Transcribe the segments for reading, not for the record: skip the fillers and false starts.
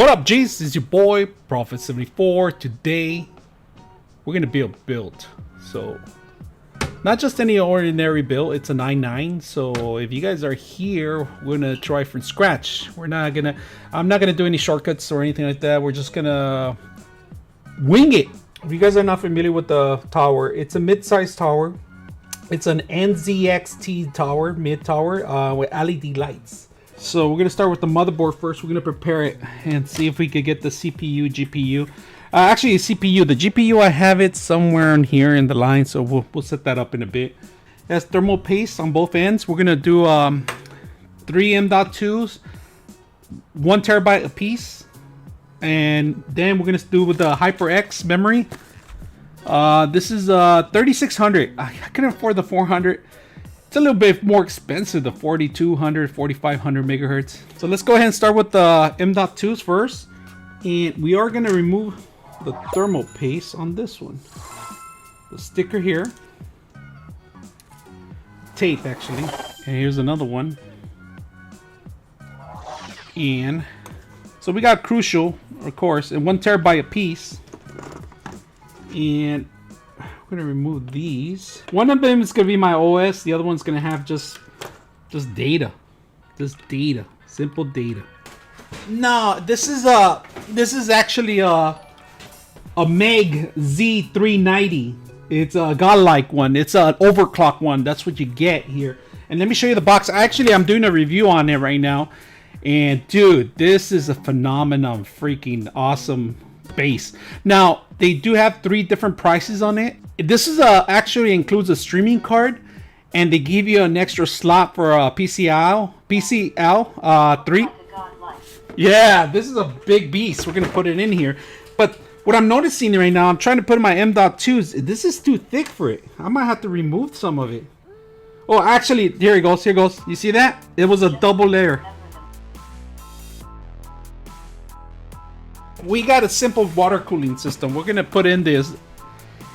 What up, G's? It's your boy, Prophet74. Today, we're going to be a build. So, not just any ordinary build, it's a 9.9. So, if you guys are here, we're going to try from scratch. I'm not going to do any shortcuts or anything like that. We're just going to wing it. If you guys are not familiar with the tower, it's a mid-sized tower. It's an NZXT tower, mid-tower, with LED lights. So we're going to start with the motherboard first. We're going to prepare it and see if we could get the CPU, GPU. Actually, CPU. The GPU, I have it somewhere in here in the line, so we'll set that up in a bit. It has thermal paste on both ends. We're going to do 3 M.2s, 1 terabyte a piece. And then we're going to do with the HyperX memory. This is 3600. I couldn't afford the 400. It's a little bit more expensive, the 4200, 4500 megahertz. So let's go ahead and start with the M.2s first. And we are going to remove the thermal paste on this one. The sticker here. Tape, actually. And here's another one. And so we got Crucial, of course, and 1 terabyte a piece. And I'm gonna remove these. One of them is gonna be my OS. The other one's gonna have just data, simple data. No, this is actually a MEG Z390. It's a godlike one. It's an overclock one. That's what you get here. And let me show you the box. Actually, I'm doing a review on it right now. And dude, this is a phenomenal, freaking awesome base. Now they do have 3 different prices on it. This is actually includes a streaming card, and they give you an extra slot for a PCL 3. Yeah, this is a big beast. We're gonna put it in here. But what I'm noticing right now, I'm trying to put in my M.2s. This is too thick for it. I might have to remove some of it. Oh, actually, here it goes. Here it goes. You see that? It was a double layer. We got a simple water cooling system. We're gonna put in this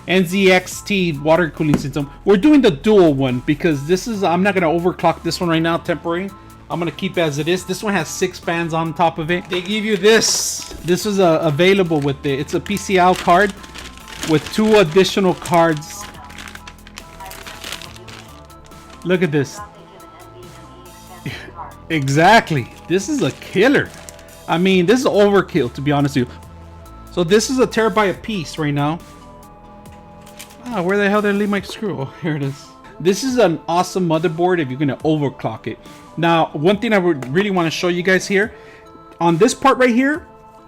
NZXT water cooling system. We're doing the dual one because this is, I'm not gonna overclock this one right now, temporary. I'm gonna keep it as it is. This one has 6 fans on top of it. They give you this. This is available with it. It's a PCL card with 2 additional cards. Look at this. Exactly. This is a killer. I mean, this is overkill, to be honest with you. So this is a terabyte a piece right now. Ah, where the hell did I leave my screw? Oh, here it is. This is an awesome motherboard if you're gonna overclock it. Now, one thing I would really want to show you guys here, on this part right here,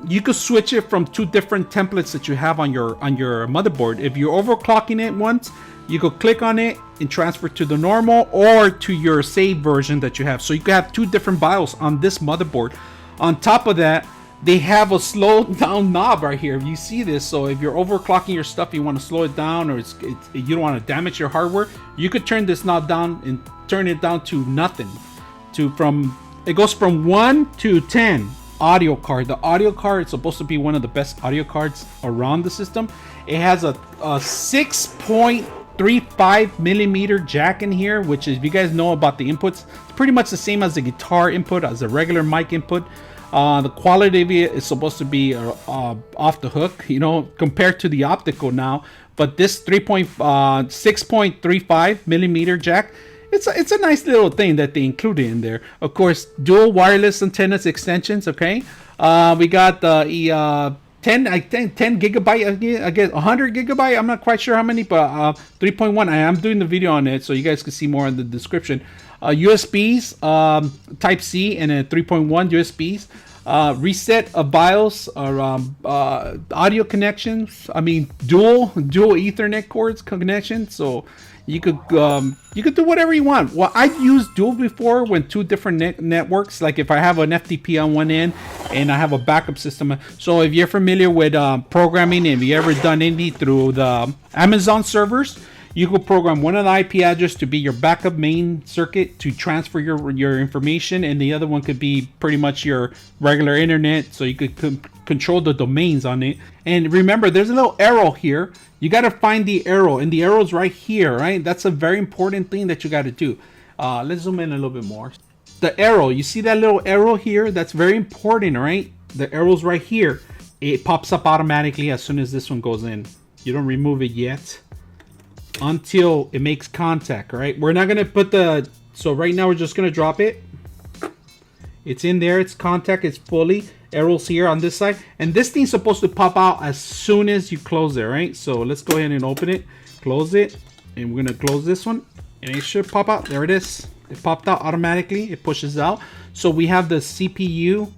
you could switch it from 2 different templates that you have on your motherboard. If you're overclocking it once, you could click on it and transfer to the normal or to your save version that you have. So you could have 2 different BIOS on this motherboard. On top of that, they have a slow down knob right here. You see this? So if you're overclocking your stuff, you want to slow it down, or you don't want to damage your hardware, you could turn this knob down and turn it down to nothing. It goes from 1 to 10. Audio card. The audio card is supposed to be one of the best audio cards around the system. It has a 6.35 millimeter jack in here, which is, if you guys know about the inputs, it's pretty much the same as the guitar input, as a regular mic input. The quality of it is supposed to be off the hook, you know, compared to the optical now. But this 6.35 millimeter jack, it's a nice little thing that they included in there. Of course, dual wireless antennas extensions. Okay, we got the 10 gigabyte, I guess 100 gigabyte. I'm not quite sure how many, but 3.1. I am doing the video on it, so you guys can see more in the description. USBs, Type C, and then 3.1 USBs. Reset of BIOS or audio connections. I mean, dual Ethernet cords connection. So you could do whatever you want. Well, I've used dual before when 2 different networks. Like if I have an FTP on one end and I have a backup system. So if you're familiar with programming, if you ever done any through the Amazon servers, you could program one of the IP address to be your backup main circuit to transfer your information, and the other one could be pretty much your regular internet, so you could control the domains on it. And remember, there's a little arrow here. You got to find the arrow, and the arrow's right here, right? That's a very important thing that you got to do. Let's zoom in a little bit more. The arrow, you see that little arrow here? That's very important, right? the arrows right here, it pops up automatically as soon as this one goes in. You don't remove it yet until it makes contact, right? We're not gonna put the, so right now we're just gonna drop it. It's in there, it's contact, it's fully, arrows here on this side, and this thing's supposed to pop out as soon as you close it, right? So let's go ahead and open it, close it, and we're gonna close this one, and it should pop out. There it is. It popped out automatically. It pushes out. So we have the CPU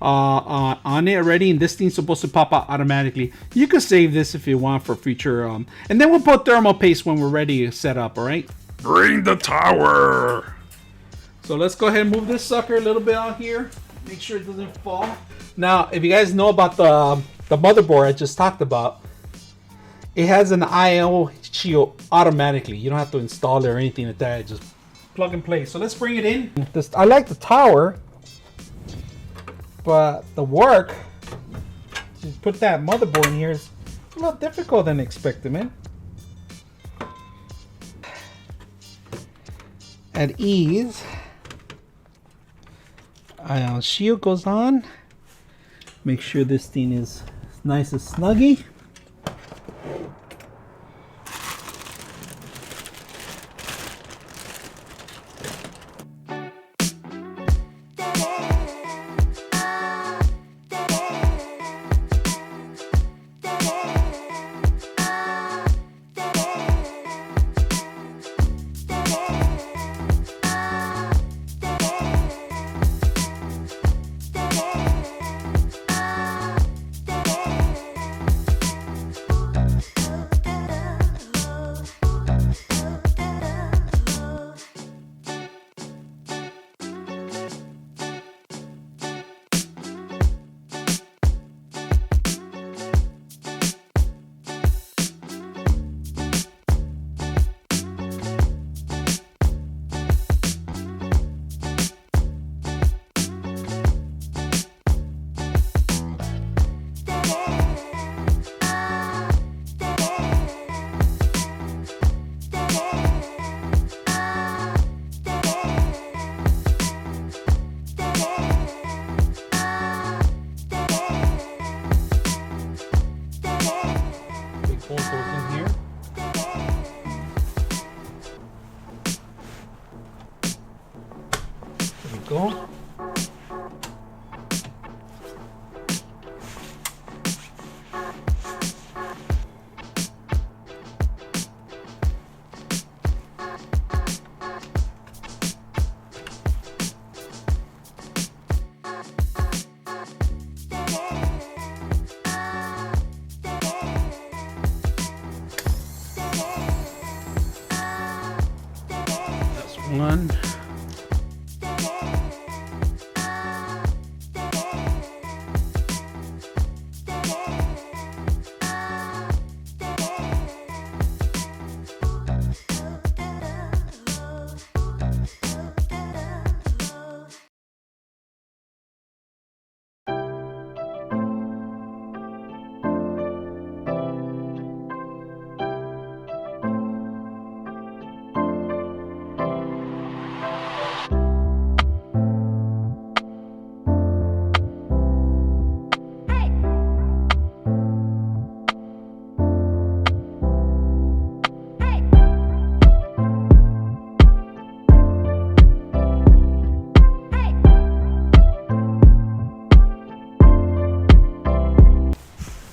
on it already, and this thing's supposed to pop out automatically. You can save this if you want for future, and then we'll put thermal paste when we're ready to set up. All right. Bring the tower. So let's go ahead and move this sucker a little bit out here. Make sure it doesn't fall. Now, if you guys know about the motherboard I just talked about, it has an I/O shield automatically. You don't have to install it or anything like that. Just plug and play. So let's bring it in. I like the tower, but the work to put that motherboard in here is a little difficult than expected, man. At ease, shield goes on. Make sure this thing is nice and snuggy. Go. That's one.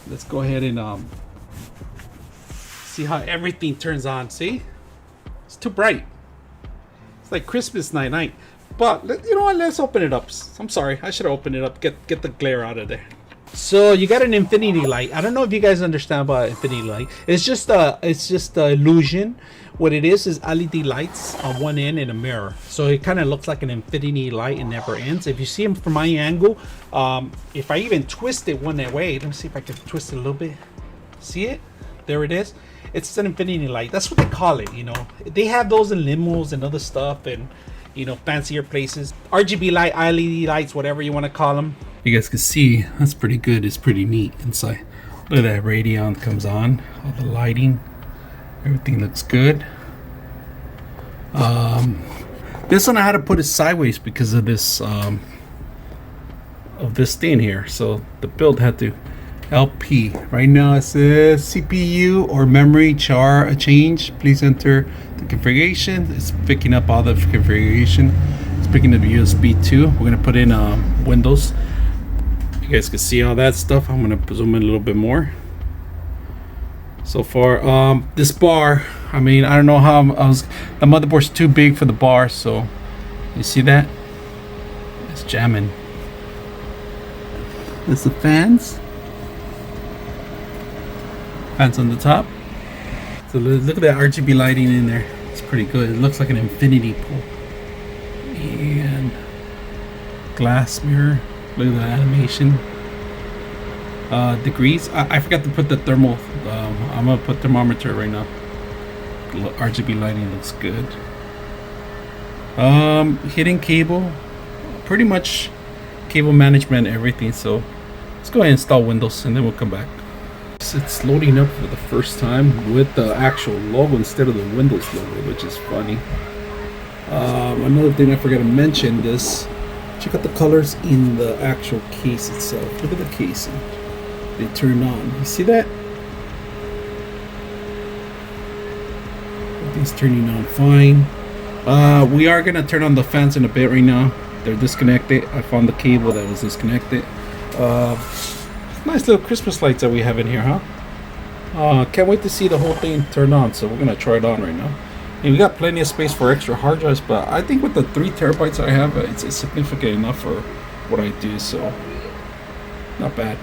Let's go ahead and see how everything turns on. See, it's too bright. It's like Christmas night. But you know what? Let's open it up. I'm sorry, I should have opened it up. Get the glare out of there. So you got an infinity light. I don't know if you guys understand about infinity light. It's just a illusion. What it is LED lights on one end and a mirror. So it kind of looks like an infinity light and never ends. If you see them from my angle, if I even twist it one way, let me see if I can twist it a little bit. See it? There it is. It's an infinity light. That's what they call it. You know, they have those in limos and other stuff, and you know, fancier places. RGB light, LED lights, whatever you want to call them. You guys can see that's pretty good. It's pretty neat inside. Look at that Radeon comes on. All the lighting, everything looks good. This one I had to put it sideways because of this of of this thing here. So the build had to LP. Right now it says CPU or memory char change. Please enter the configuration. It's picking up all the configuration. It's picking up USB 2. We're gonna put in Windows. You guys can see all that stuff. I'm gonna zoom in a little bit more. So far, this bar, I mean, I don't know how the motherboard's too big for the bar, so you see that? It's jamming. There's the fans. Fans on the top. So look at that RGB lighting in there. It's pretty good. It looks like an infinity pool. And glass mirror. Look at the animation. Degrees. I forgot to put the thermal. I'm gonna put thermometer right now. RGB lighting looks good. Hidden cable. Pretty much cable management, everything. So let's go ahead and install Windows and then we'll come back. It's loading up for the first time with the actual logo instead of the Windows logo, which is funny. Another thing I forgot to mention this. Check out the colors in the actual case itself. Look at the casing. They turn on. You see that? Everything's turning on fine. We are gonna turn on the fans in a bit right now. They're disconnected. I found the cable that was disconnected. Nice little Christmas lights that we have in here, huh? Can't wait to see the whole thing turn on, so we're gonna try it on right now. And we got plenty of space for extra hard drives, but I think with the 3 terabytes I have, it's significant enough for what I do, so not bad.